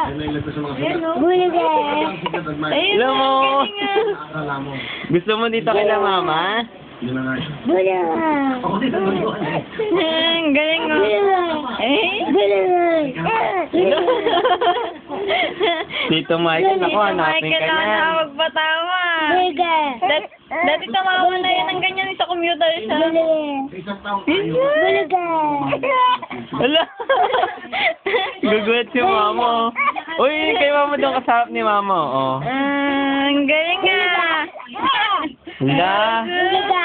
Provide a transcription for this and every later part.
Bulaga. Hello mo. Gusto mo dito kila mama? Bulaga. Galing mo. Tito Michael, ako hanapin ka Michael, na. huwag patawa. Bulaga. Dati tumawa na yun ng ganyan sa computer siya. Bulaga. Hala. Gugulat si mama. Uy, kay mama doon kasarap ni mama. Oh. Ang galing nga. Hala. Bulaga.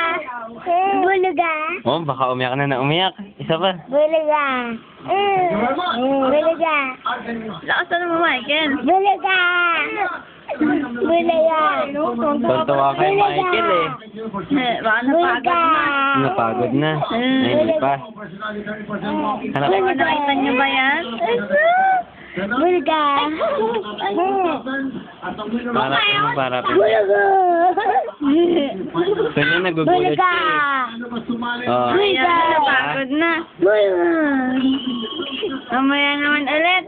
Bulaga. Oh, baka umiyak na umiyak. Isa pa. Bulaga. Bulaga. Lakasan mo, Michael. Bulaga. Bulaga. Tuntua kay Michael eh. Baka napagod na. Napagod na. Hindi pa. Hanap. Nakita niyo ba yan? Bulaga. Para. Bulaga. Kanya nagugulat Bulaga. siya eh. Oh. Ayan, napagod na. Bulaga. Mamaya naman ulit.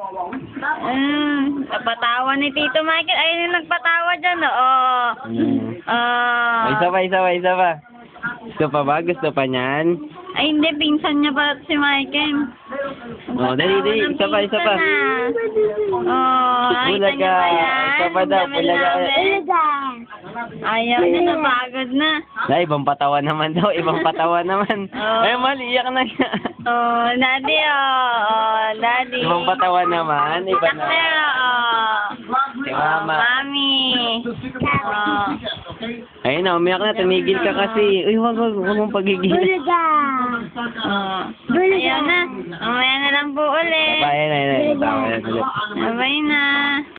Napatawa ni Tito Michael. Ayun yung nagpatawa dyan, oo. Isa pa. Gusto pa ba? Gusto pa niyan? Ay, hindi. Pinsan niya pa si Michael. Oh, dali. Isa pa. Oh, nakita niyo ba yan? Isa pa daw. Bulaga. Bulaga. Ayaw niya, napagod na. Ay, ibang patawa naman daw. Oh. Ay, mali. Iyak na niya. Oh, daddy, daddy. Ibang patawa naman. Iba na. Si mama. Mami. Oh. Ayun na, umiyak na. Tumigil ka kasi. Uy, wag mong pagigil. Bulaga. Oh. Bulaga. Ayaw na. Mamaya na lang po ulit. Bye na. Bye na.